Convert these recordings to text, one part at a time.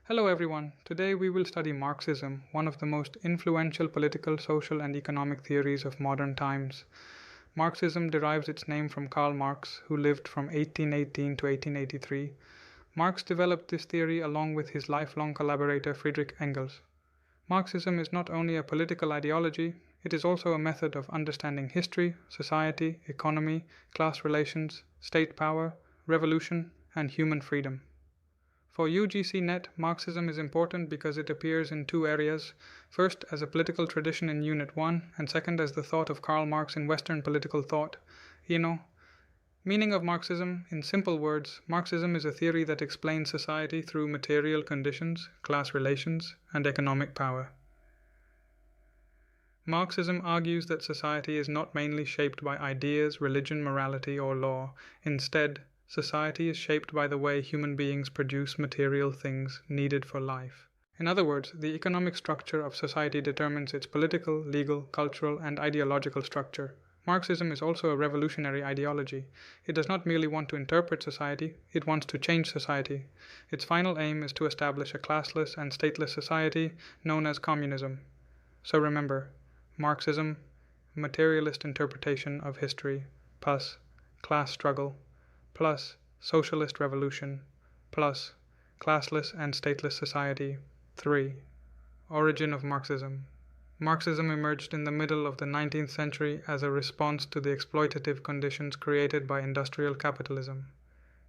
Hello everyone. Today we will study Marxism, one of the most influential political, social, and economic theories of modern times. Marxism derives its name from Karl Marx, who lived from 1818 to 1883. Marx developed this theory along with his lifelong collaborator Friedrich Engels. Marxism is not only a political ideology, it is also a method of understanding history, society, economy, class relations, state power, revolution, and human freedom. For UGC NET, Marxism is important because it appears in two areas, first as a political tradition in Unit 1, and second as the thought of Karl Marx in Western political thought. Meaning of Marxism, in simple words, Marxism is a theory that explains society through material conditions, class relations, and economic power. Marxism argues that society is not mainly shaped by ideas, religion, morality, or law. Instead, society is shaped by the way human beings produce material things needed for life. In other words, the economic structure of society determines its political, legal, cultural, and ideological structure. Marxism is also a revolutionary ideology. It does not merely want to interpret society, it wants to change society. Its final aim is to establish a classless and stateless society known as communism. So remember, Marxism, materialist interpretation of history, plus class struggle, plus socialist revolution, plus classless and stateless society. 3. Origin of Marxism. Marxism emerged in the middle of the 19th century as a response to the exploitative conditions created by industrial capitalism.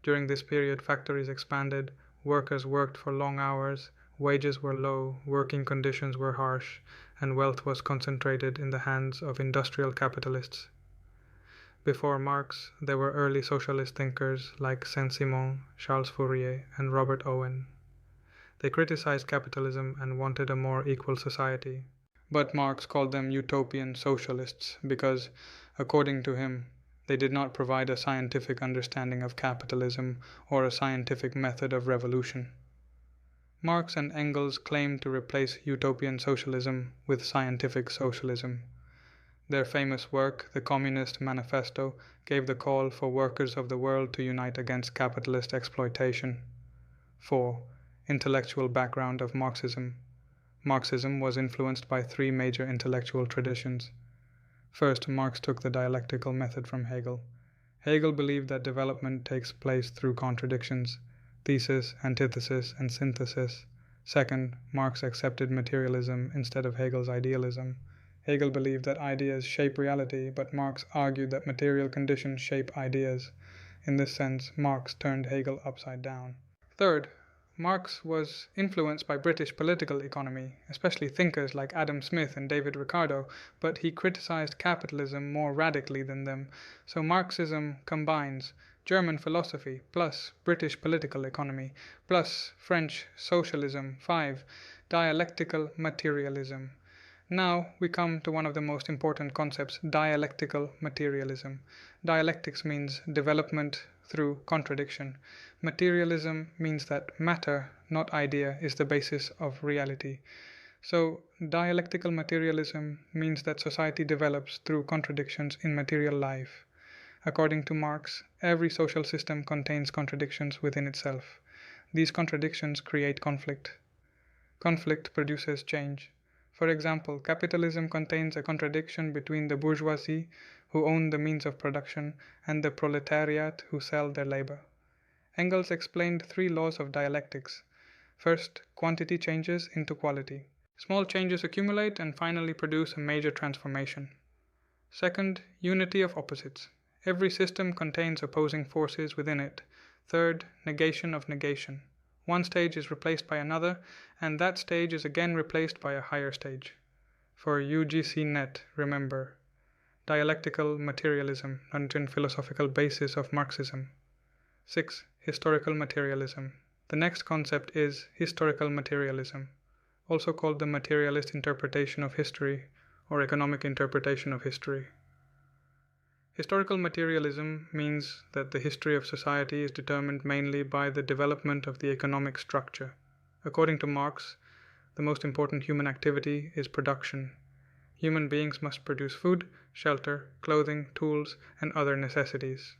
During this period, factories expanded, workers worked for long hours, wages were low, working conditions were harsh, and wealth was concentrated in the hands of industrial capitalists. Before Marx, there were early socialist thinkers like Saint-Simon, Charles Fourier, and Robert Owen. They criticized capitalism and wanted a more equal society. But Marx called them utopian socialists because, according to him, they did not provide a scientific understanding of capitalism or a scientific method of revolution. Marx and Engels claimed to replace utopian socialism with scientific socialism. Their famous work, the Communist Manifesto, gave the call for workers of the world to unite against capitalist exploitation. 4. Intellectual background of Marxism. Marxism was influenced by three major intellectual traditions. First, Marx took the dialectical method from Hegel. Hegel believed that development takes place through contradictions, thesis, antithesis, and synthesis. Second, Marx accepted materialism instead of Hegel's idealism. Hegel believed that ideas shape reality, but Marx argued that material conditions shape ideas. In this sense, Marx turned Hegel upside down. Third, Marx was influenced by British political economy, especially thinkers like Adam Smith and David Ricardo, but he criticized capitalism more radically than them, so Marxism combines German philosophy plus British political economy plus French socialism. 5. Dialectical materialism. Now we come to one of the most important concepts, dialectical materialism. Dialectics means development through contradiction. Materialism means that matter, not idea, is the basis of reality. So dialectical materialism means that society develops through contradictions in material life. According to Marx, every social system contains contradictions within itself. These contradictions create conflict. Conflict produces change. For example, capitalism contains a contradiction between the bourgeoisie, who own the means of production, and the proletariat, who sell their labor. Engels explained three laws of dialectics. First, quantity changes into quality. Small changes accumulate and finally produce a major transformation. Second, unity of opposites. Every system contains opposing forces within it. Third, negation of negation. One stage is replaced by another, and that stage is again replaced by a higher stage. For UGC NET, remember, dialectical materialism, not in philosophical basis of Marxism. 6. Historical materialism. The next concept is historical materialism, also called the materialist interpretation of history or economic interpretation of history. Historical materialism means that the history of society is determined mainly by the development of the economic structure. According to Marx, the most important human activity is production. Human beings must produce food, shelter, clothing, tools, and other necessities.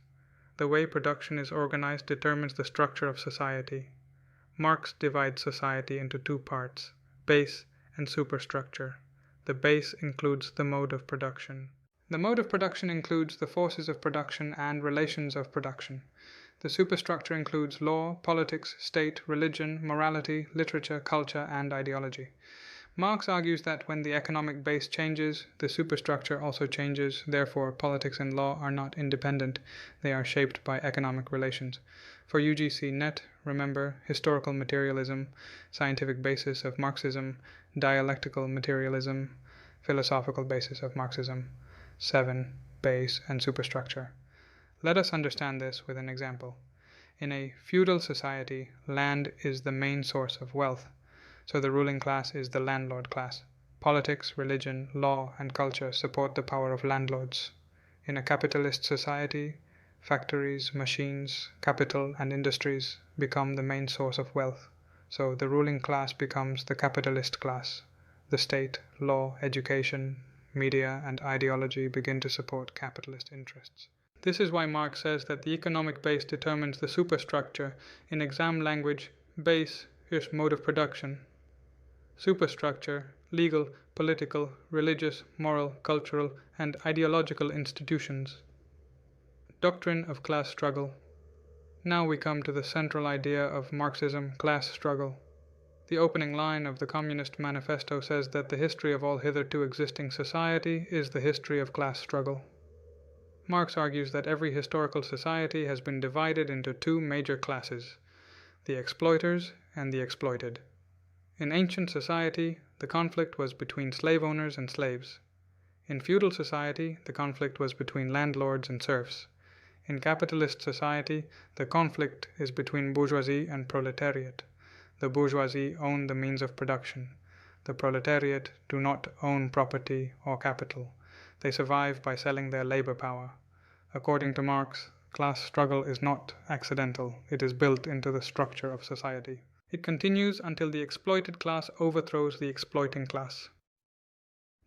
The way production is organized determines the structure of society. Marx divides society into two parts, base and superstructure. The base includes the mode of production. The mode of production includes the forces of production and relations of production. The superstructure includes law, politics, state, religion, morality, literature, culture, and ideology. Marx argues that when the economic base changes, the superstructure also changes, therefore politics and law are not independent, they are shaped by economic relations. For UGC NET, remember historical materialism, scientific basis of Marxism, dialectical materialism, philosophical basis of Marxism. 7. Base and superstructure. Let us understand this with an example. In a feudal society, land is the main source of wealth. So the ruling class is the landlord class. Politics, religion, law, and culture support the power of landlords. In a capitalist society, factories, machines, capital, and industries become the main source of wealth. So the ruling class becomes the capitalist class. The state, law, education, media, and ideology begin to support capitalist interests. This is why Marx says that the economic base determines the superstructure. In exam language, base is mode of production. Superstructure, legal, political, religious, moral, cultural, and ideological institutions. Doctrine of class struggle. Now we come to the central idea of Marxism, class struggle. The opening line of the Communist Manifesto says that the history of all hitherto existing society is the history of class struggle. Marx argues that every historical society has been divided into two major classes, the exploiters and the exploited. In ancient society, the conflict was between slave owners and slaves. In feudal society, the conflict was between landlords and serfs. In capitalist society, the conflict is between bourgeoisie and proletariat. The bourgeoisie own the means of production. The proletariat do not own property or capital. They survive by selling their labor power. According to Marx, class struggle is not accidental. It is built into the structure of society. It continues until the exploited class overthrows the exploiting class.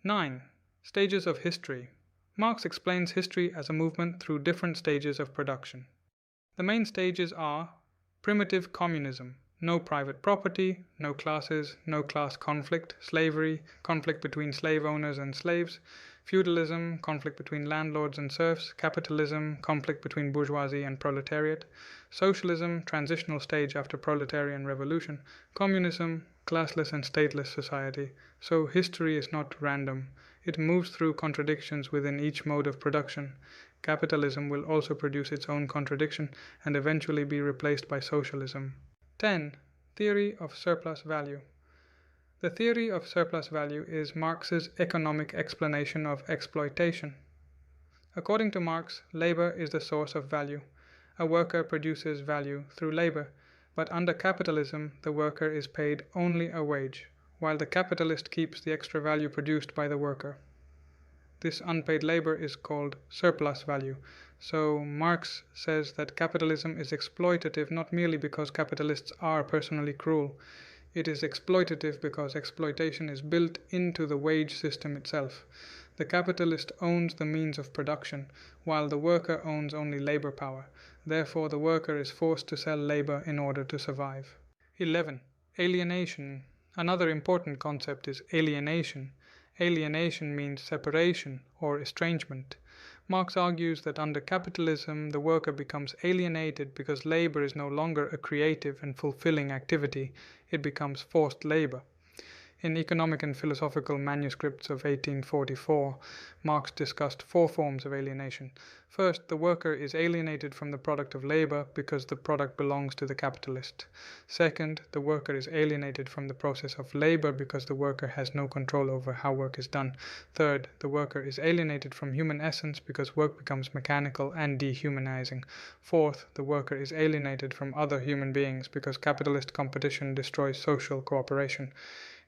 9. Stages of history. Marx explains history as a movement through different stages of production. The main stages are primitive communism, no private property, no classes, no class conflict, slavery, conflict between slave owners and slaves, feudalism, conflict between landlords and serfs, capitalism, conflict between bourgeoisie and proletariat, socialism, transitional stage after proletarian revolution, communism, classless and stateless society. So history is not random. It moves through contradictions within each mode of production. Capitalism will also produce its own contradiction and eventually be replaced by socialism. 10. Theory of surplus value. The theory of surplus value is Marx's economic explanation of exploitation. According to Marx, labor is the source of value. A worker produces value through labor, but under capitalism, the worker is paid only a wage, while the capitalist keeps the extra value produced by the worker. This unpaid labor is called surplus value. So Marx says that capitalism is exploitative not merely because capitalists are personally cruel. It is exploitative because exploitation is built into the wage system itself. The capitalist owns the means of production, while the worker owns only labor power. Therefore, the worker is forced to sell labor in order to survive. 11. Alienation. Another important concept is alienation. Alienation means separation or estrangement. Marx argues that under capitalism, the worker becomes alienated because labor is no longer a creative and fulfilling activity. It becomes forced labor. In Economic and Philosophical Manuscripts of 1844, Marx discussed 4 forms of alienation. First, the worker is alienated from the product of labor because the product belongs to the capitalist. Second, the worker is alienated from the process of labor because the worker has no control over how work is done. Third, the worker is alienated from human essence because work becomes mechanical and dehumanizing. Fourth, the worker is alienated from other human beings because capitalist competition destroys social cooperation.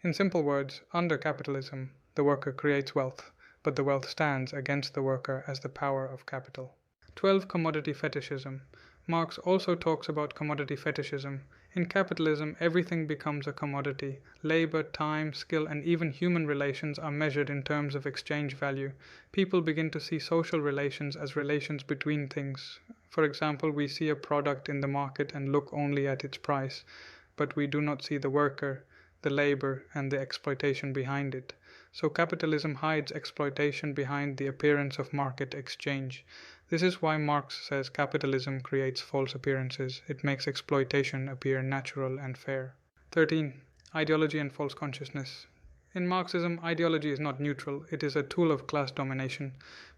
In simple words, under capitalism, the worker creates wealth, but the wealth stands against the worker as the power of capital. 12. Commodity fetishism. Marx also talks about commodity fetishism. In capitalism, everything becomes a commodity. Labor, time, skill, and even human relations are measured in terms of exchange value. People begin to see social relations as relations between things. For example, we see a product in the market and look only at its price. but we do not see the worker, the labor, and the exploitation behind it. So capitalism hides exploitation behind the appearance of market exchange. This is why Marx says capitalism creates false appearances. It makes exploitation appear natural and fair. 13. Ideology and false consciousness. In Marxism, ideology is not neutral, it is a tool of class domination.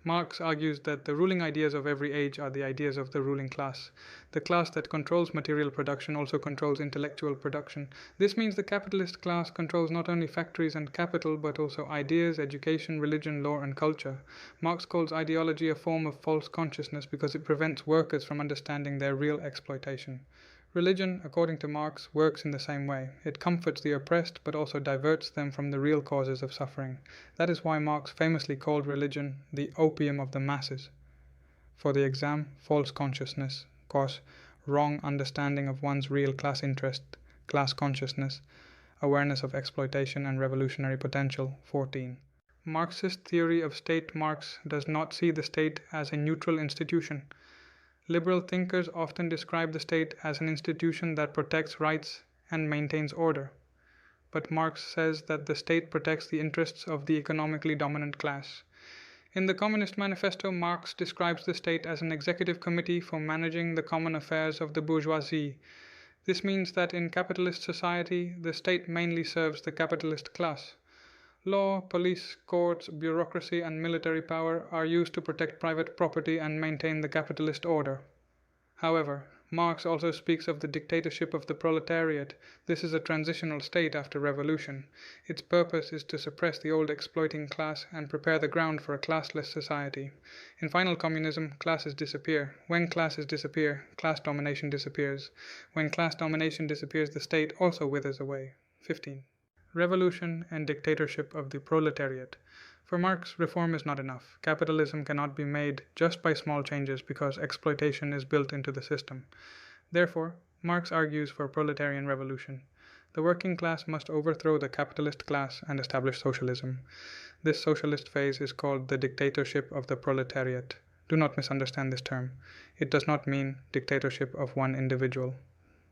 Marx argues that the ruling ideas of every age are the ideas of the ruling class. The class that controls material production also controls intellectual production. This means the capitalist class controls not only factories and capital, but also ideas, education, religion, law, and culture. Marx calls ideology a form of false consciousness because it prevents workers from understanding their real exploitation. Religion, according to Marx, works in the same way. It comforts the oppressed, but also diverts them from the real causes of suffering. That is why Marx famously called religion the opium of the masses. For the exam, false consciousness, cause wrong understanding of one's real class interest, class consciousness, awareness of exploitation and revolutionary potential. 14. Marxist theory of state. Marx does not see the state as a neutral institution. Liberal thinkers often describe the state as an institution that protects rights and maintains order. But Marx says that the state protects the interests of the economically dominant class. In the Communist Manifesto, Marx describes the state as an executive committee for managing the common affairs of the bourgeoisie. This means that in capitalist society, the state mainly serves the capitalist class. Law, police, courts, bureaucracy, and military power are used to protect private property and maintain the capitalist order. However, Marx also speaks of the dictatorship of the proletariat. This is a transitional state after revolution. Its purpose is to suppress the old exploiting class and prepare the ground for a classless society. In final communism, classes disappear. When classes disappear, class domination disappears. When class domination disappears, the state also withers away. 15. Revolution and dictatorship of the proletariat. For Marx, reform is not enough. Capitalism cannot be made just by small changes because exploitation is built into the system. Therefore, Marx argues for proletarian revolution. The working class must overthrow the capitalist class and establish socialism. This socialist phase is called the dictatorship of the proletariat. Do not misunderstand this term. It does not mean dictatorship of one individual.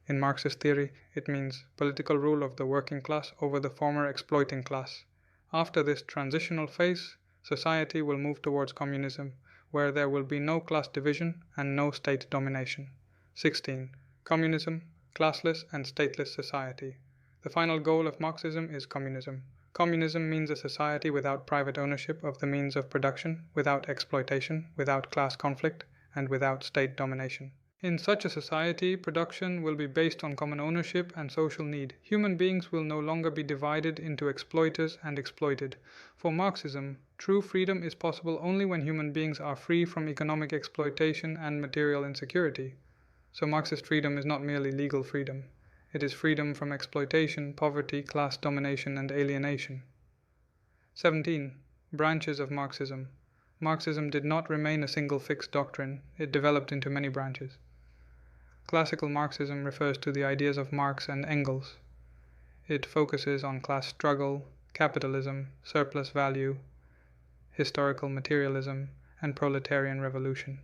In Marxist theory, it means political rule of the working class over the former exploiting class. After this transitional phase, society will move towards communism, where there will be no class division and no state domination. 16. Communism, classless and stateless society. The final goal of Marxism is communism. Communism means a society without private ownership of the means of production, without exploitation, without class conflict, and without state domination. In such a society, production will be based on common ownership and social need. Human beings will no longer be divided into exploiters and exploited. For Marxism, true freedom is possible only when human beings are free from economic exploitation and material insecurity. So Marxist freedom is not merely legal freedom. It is freedom from exploitation, poverty, class domination, and alienation. 17. Branches of Marxism. Marxism did not remain a single fixed doctrine. It developed into many branches. Classical Marxism refers to the ideas of Marx and Engels. It focuses on class struggle, capitalism, surplus value, historical materialism, and proletarian revolution.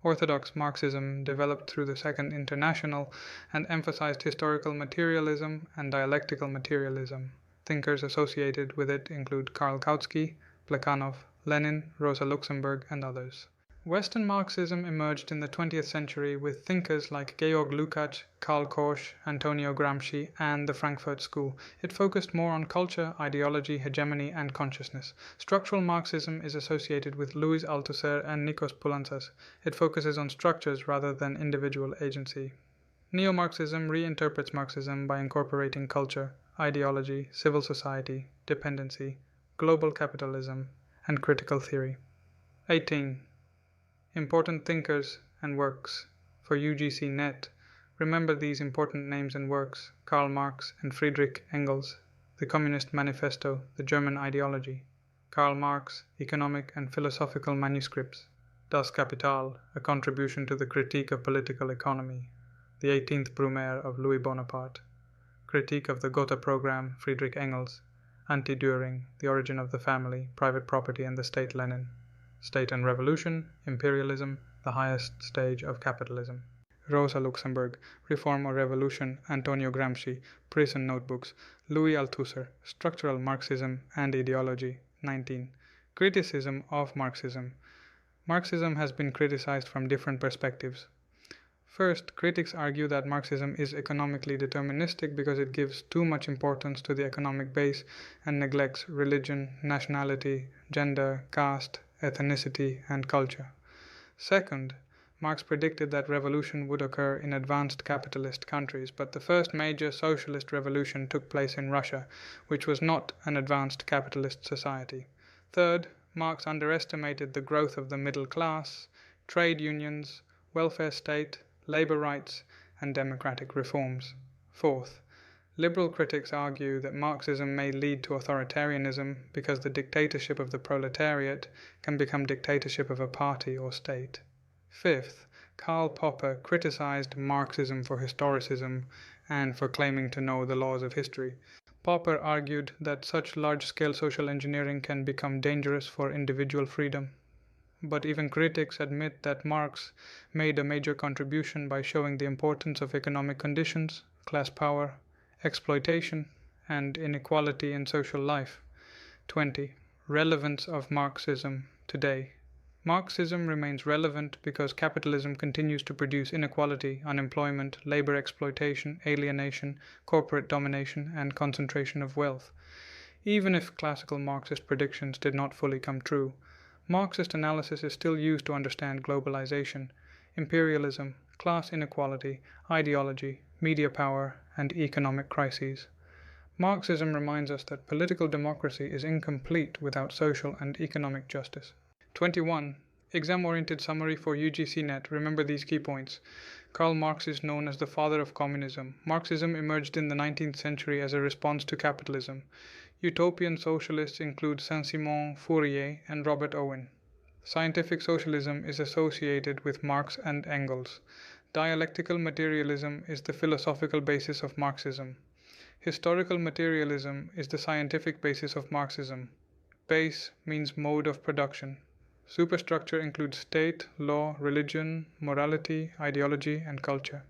Orthodox Marxism developed through the Second International and emphasized historical materialism and dialectical materialism. Thinkers associated with it include Karl Kautsky, Plekhanov, Lenin, Rosa Luxemburg, and others. Western Marxism emerged in the 20th century with thinkers like Georg Lukács, Karl Korsch, Antonio Gramsci, and the Frankfurt School. It focused more on culture, ideology, hegemony, and consciousness. Structural Marxism is associated with Louis Althusser and Nikos Poulantzas. It focuses on structures rather than individual agency. Neo-Marxism reinterprets Marxism by incorporating culture, ideology, civil society, dependency, global capitalism, and critical theory. 18. Important thinkers and works. For UGC NET, remember these important names and works: Karl Marx and Friedrich Engels, The Communist Manifesto, The German Ideology; Karl Marx, Economic and Philosophical Manuscripts; Das Kapital, A Contribution to the Critique of Political Economy; The 18th Brumaire of Louis Bonaparte; Critique of the Gotha Program, Friedrich Engels; Anti-Dühring, The Origin of the Family, Private Property and the State, Lenin; State and Revolution, Imperialism, the Highest Stage of Capitalism. Rosa Luxemburg, Reform or Revolution, Antonio Gramsci, Prison Notebooks, Louis Althusser, Structural Marxism and Ideology, 19. Criticism of Marxism. Marxism has been criticized from different perspectives. First, critics argue that Marxism is economically deterministic because it gives too much importance to the economic base and neglects religion, nationality, gender, caste, ethnicity, and culture. Second, Marx predicted that revolution would occur in advanced capitalist countries, but the first major socialist revolution took place in Russia, which was not an advanced capitalist society. Third, Marx underestimated the growth of the middle class, trade unions, welfare state, labor rights, and democratic reforms. Fourth, liberal critics argue that Marxism may lead to authoritarianism because the dictatorship of the proletariat can become dictatorship of a party or state. Fifth, Karl Popper criticized Marxism for historicism and for claiming to know the laws of history. Popper argued that such large-scale social engineering can become dangerous for individual freedom. But even critics admit that Marx made a major contribution by showing the importance of economic conditions, class power, exploitation, and inequality in social life. 20. Relevance of Marxism today. Marxism remains relevant because capitalism continues to produce inequality, unemployment, labor exploitation, alienation, corporate domination, and concentration of wealth. Even if classical Marxist predictions did not fully come true, Marxist analysis is still used to understand globalization, imperialism, class inequality, ideology, media power, and economic crises. Marxism reminds us that political democracy is incomplete without social and economic justice. 21. Exam-oriented summary for UGC NET. Remember these key points. Karl Marx is known as the father of communism. Marxism emerged in the 19th century as a response to capitalism. Utopian socialists include Saint-Simon, Fourier, and Robert Owen. Scientific socialism is associated with Marx and Engels. Dialectical materialism is the philosophical basis of Marxism. Historical materialism is the scientific basis of Marxism. Base means mode of production. Superstructure includes state, law, religion, morality, ideology, and culture.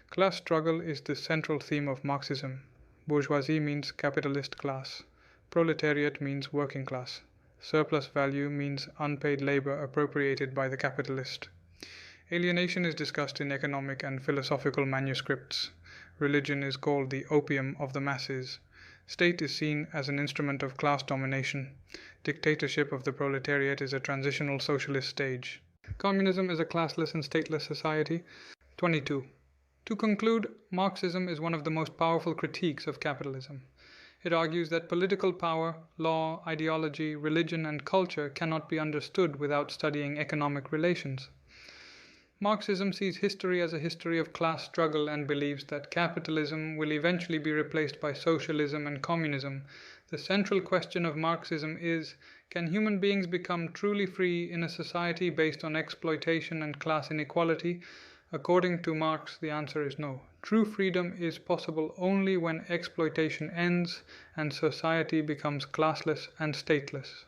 Class struggle is the central theme of Marxism. Bourgeoisie means capitalist class. Proletariat means working class. Surplus value means unpaid labor appropriated by the capitalist. Alienation is discussed in economic and philosophical manuscripts. Religion is called the opium of the masses. State is seen as an instrument of class domination. Dictatorship of the proletariat is a transitional socialist stage. Communism is a classless and stateless society. 22. To conclude, Marxism is one of the most powerful critiques of capitalism. It argues that political power, law, ideology, religion, and culture cannot be understood without studying economic relations. Marxism sees history as a history of class struggle and believes that capitalism will eventually be replaced by socialism and communism. The central question of Marxism is, can human beings become truly free in a society based on exploitation and class inequality? According to Marx, the answer is no. True freedom is possible only when exploitation ends and society becomes classless and stateless.